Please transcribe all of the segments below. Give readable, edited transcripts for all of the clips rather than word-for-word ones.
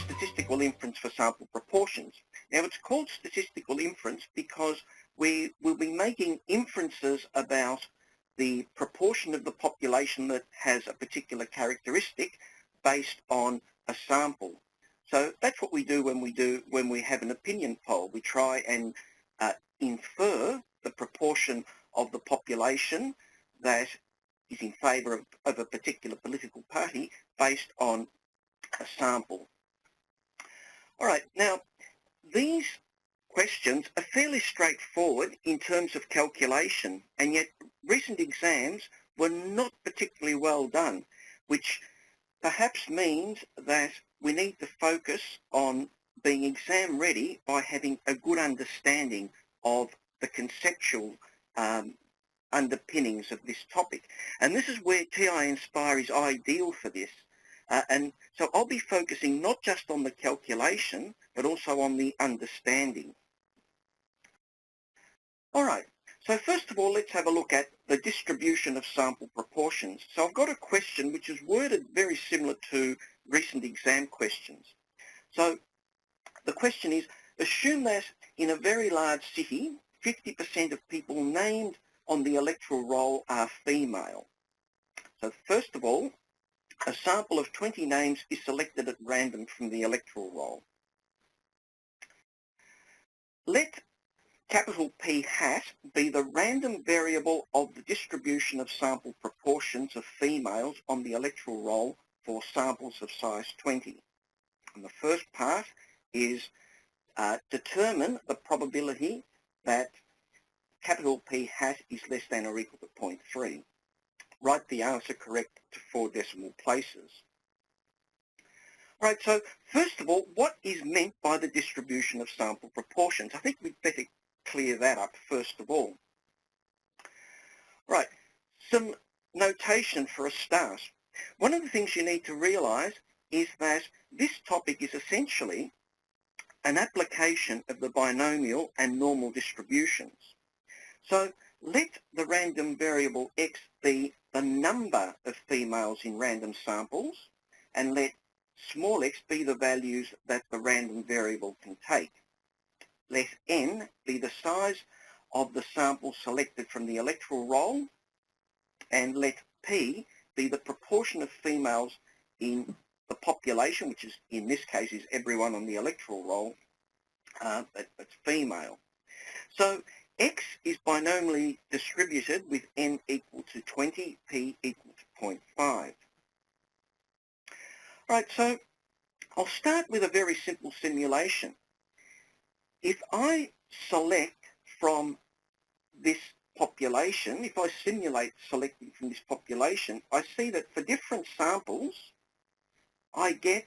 statistical inference for sample proportions. Now it's called statistical inference because we will be making inferences about the proportion of the population that has a particular characteristic based on a sample. So that's what we do when we have an opinion poll. We try and infer the proportion of the population that is in favour of a particular political party based on a sample. All right, now these questions are fairly straightforward in terms of calculation, and yet recent exams were not particularly well done, which perhaps means that we need to focus on being exam ready by having a good understanding of the conceptual underpinnings of this topic. And this is where TI-nspire is ideal for this. And so I'll be focusing not just on the calculation, but also on the understanding. All right, so first of all, let's have a look at the distribution of sample proportions. So I've got a question which is worded very similar to recent exam questions. So the question is, assume that in a very large city, 50% of people named on the electoral roll are female. So first of all, a sample of 20 names is selected at random from the electoral roll. Let capital P hat be the random variable of the distribution of sample proportions of females on the electoral roll for samples of size 20. And the first part is determine the probability that capital P hat is less than or equal to 0.3. Write the answer correct to 4 decimal places. All right, so first of all, what is meant by the distribution of sample proportions? I think we'd better clear that up first of all. Right, some notation for a start. One of the things you need to realise is that this topic is essentially an application of the binomial and normal distributions. So let the random variable x be the number of females in random samples, and let small x be the values that the random variable can take. Let n be the size of the sample selected from the electoral roll, and let p be the proportion of females in the population, which is in this case is everyone on the electoral roll, that's female. So x is binomially distributed with n equal to 20, p equal to 0.5. Right, so I'll start with a very simple simulation. If I select from this population, if I simulate selecting from this population, I see that for different samples, I get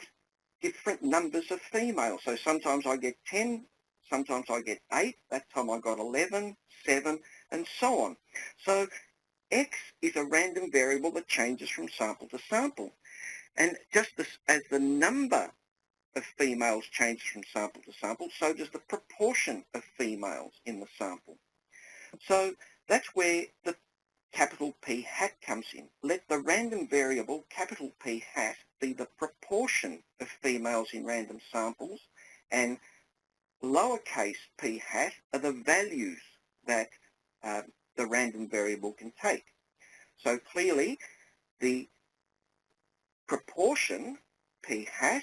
different numbers of females. So sometimes I get 10, sometimes I get 8, that time I got 11, 7, and so on. So x is a random variable that changes from sample to sample. And just as the number of females changes from sample to sample, so does the proportion of females in the sample. So that's where the capital P hat comes in. Let the random variable capital P hat be the proportion of females in random samples, and lowercase p hat are the values that the random variable can take. So clearly the proportion p hat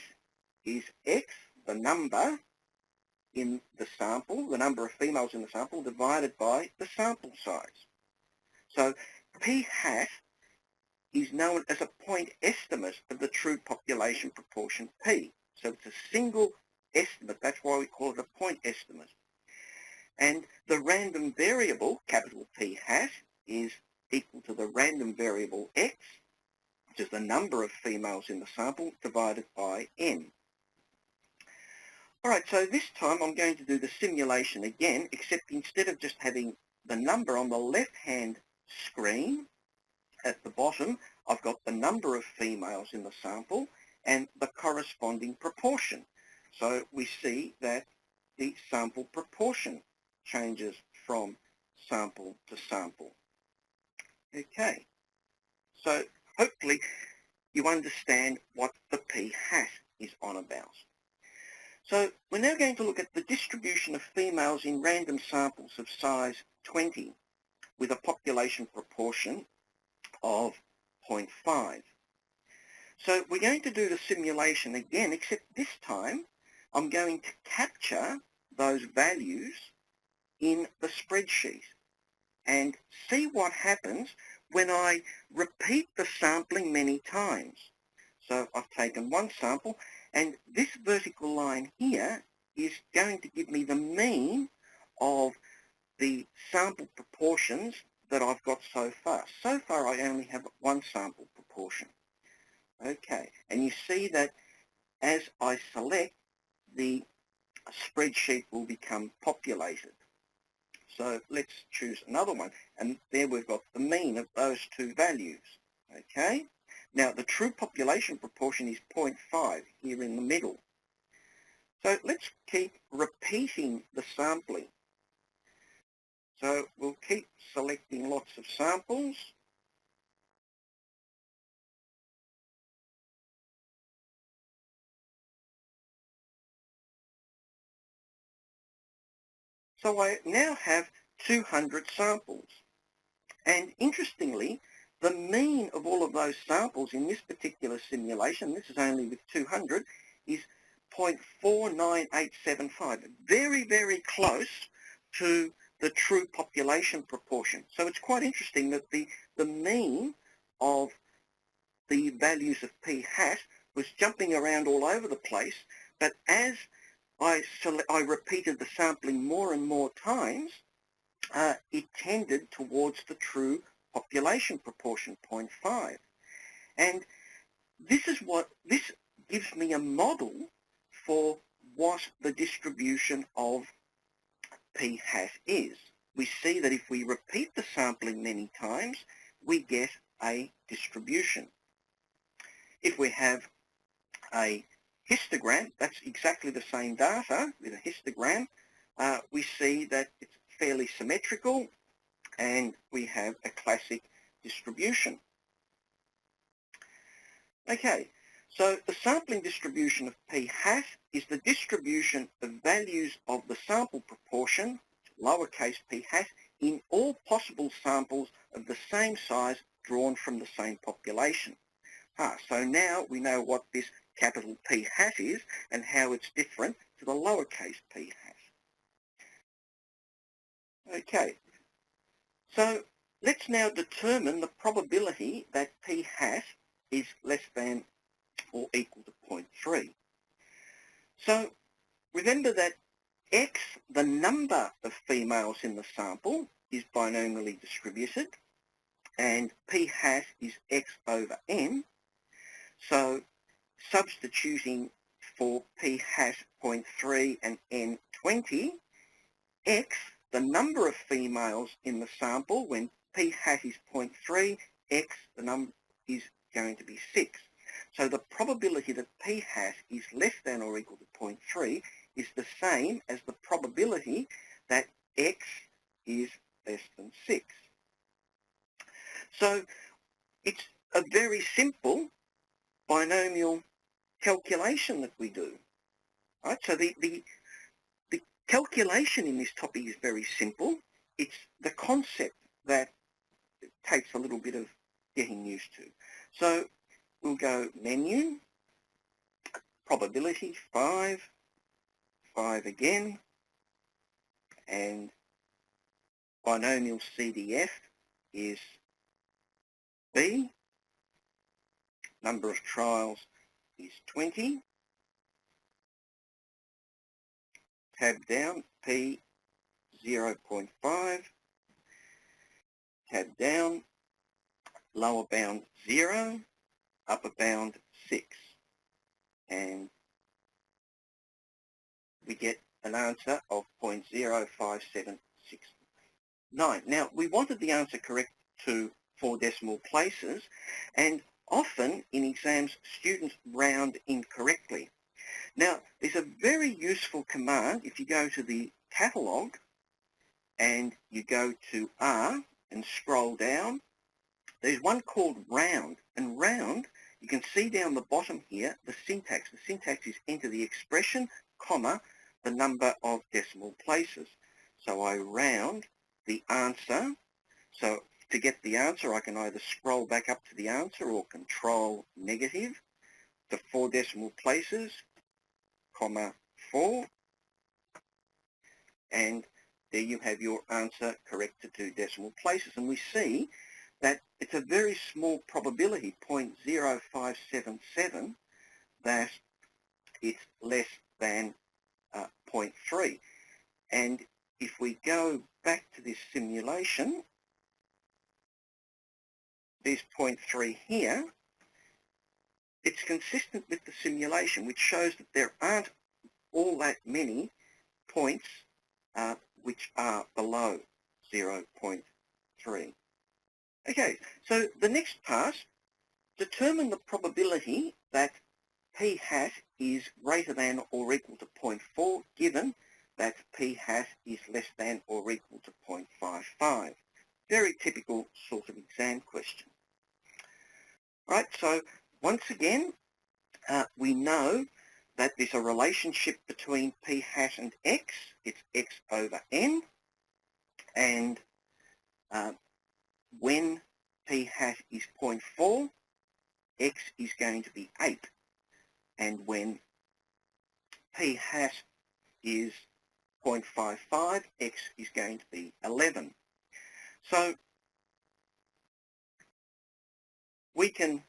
is x, the number in the sample, the number of females in the sample, divided by the sample size. So p hat is known as a point estimate of the true population proportion p. So it's a single estimate, that's why we call it a point estimate. And the random variable, capital P hat, is equal to the random variable x, which is the number of females in the sample, divided by n. All right, so this time I'm going to do the simulation again, except instead of just having the number on the left-hand screen at the bottom, I've got the number of females in the sample and the corresponding proportion. So we see that the sample proportion changes from sample to sample. Okay, so hopefully you understand what the p hat is on about. So we're now going to look at the distribution of females in random samples of size 20 with a population proportion of 0.5. So we're going to do the simulation again, except this time I'm going to capture those values in the spreadsheet and see what happens when I repeat the sampling many times. So I've taken one sample, and this vertical line here is going to give me the mean of the sample proportions that I've got so far. So far I only have one sample proportion. Okay, and you see that as I select, the spreadsheet will become populated. So let's choose another one, and there we've got the mean of those two values. Okay, now the true population proportion is 0.5 here in the middle. So let's keep repeating the sampling. So we'll keep selecting lots of samples. So I now have 200 samples. And interestingly, the mean of all of those samples in this particular simulation, this is only with 200, is 0.49875. Very, very close to the true population proportion. So it's quite interesting that the mean of the values of p hat was jumping around all over the place, but as I repeated the sampling more and more times, it tended towards the true population proportion, 0.5. And this gives me a model for what the distribution of p hat is. We see that if we repeat the sampling many times, we get a distribution. If we have a histogram, that's exactly the same data with a histogram, we see that it's fairly symmetrical and we have a classic distribution. Okay, so the sampling distribution of p hat is the distribution of values of the sample proportion, lowercase p hat, in all possible samples of the same size drawn from the same population. So now we know what this capital P hat is and how it's different to the lowercase p hat. Okay, so let's now determine the probability that p hat is less than or equal to 0.3. So remember that x, the number of females in the sample, is binomially distributed, and p hat is x over n. So substituting for p hat 0.3 and n 20, x, the number of females in the sample, when p hat is 0.3, x, the number is going to be 6. So the probability that p hat is less than or equal to 0.3 is the same as the probability that x is less than 6. So it's a very simple binomial calculation that we do. Right? So the calculation in this topic is very simple. It's the concept that takes a little bit of getting used to. So we'll go menu, probability 5, 5 again, and binomial CDF is B, number of trials is 20, tab down, P 0.5, tab down, lower bound 0, upper bound 6, and we get an answer of 0.05769. Now, we wanted the answer correct to 4 decimal places, and often in exams students round incorrectly. Now, there's a very useful command if you go to the catalogue and you go to R and scroll down. There's one called round, and round, you can see down the bottom here the syntax. The syntax is enter the expression comma, the number of decimal places. So I round the answer. So to get the answer, I can either scroll back up to the answer or control negative to 4 decimal places, comma 4, and there you have your answer corrected to decimal places. And we see that it's a very small probability, 0.0577, that it's less than 0.3. And if we go back to this simulation, there's 0.3 here. It's consistent with the simulation, which shows that there aren't all that many points which are below 0.3. Okay, so the next part, determine the probability that p hat is greater than or equal to 0.4 given that p hat is less than or equal to 0.55. Very typical sort of exam question. Right, so once again, we know that there's a relationship between p hat and x. It's x over n, and when p hat is 0.4, x is going to be 8, and when p hat is 0.55, x is going to be 11. So we can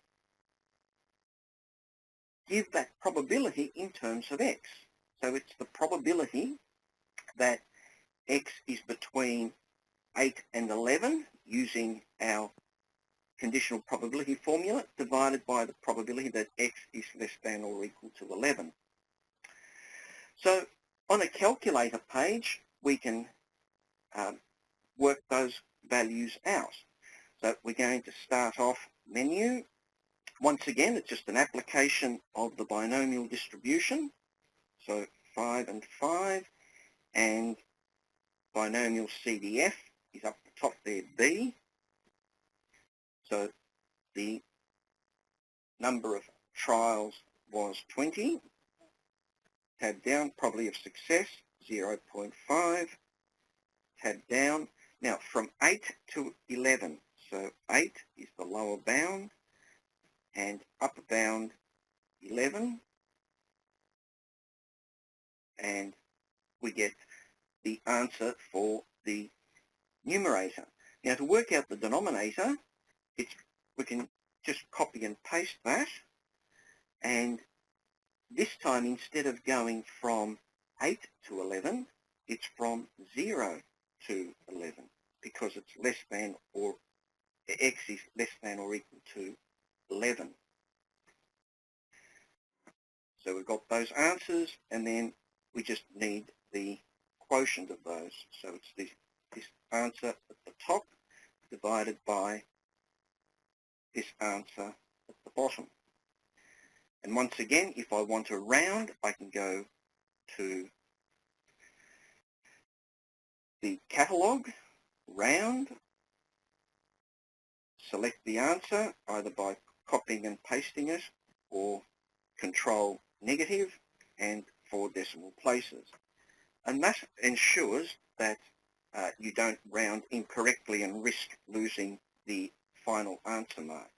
give that probability in terms of x. So it's the probability that x is between 8 and 11 using our conditional probability formula divided by the probability that x is less than or equal to 11. So on a calculator page, we can work those values out. So we're going to start off menu. Once again, it's just an application of the binomial distribution. So 5 and 5, and binomial CDF is up the top there, B. So the number of trials was 20. Tab down, probability of success, 0.5. Tab down. Now from 8 to 11. So 8 is the lower bound, and upper bound 11. And we get the answer for the numerator. Now to work out the denominator, we can just copy and paste that, and this time instead of going from 8 to 11, it's from 0 to 11 because it's less than or x is less than or equal to 11. So we've got those answers, and then we just need the quotient of those. So it's this answer at the top divided by this answer at the bottom. And once again, if I want to round, I can go to the catalogue, round, select the answer either by copying and pasting it or control negative and 4 decimal places. And that ensures that you don't round incorrectly and risk losing the final answer mark.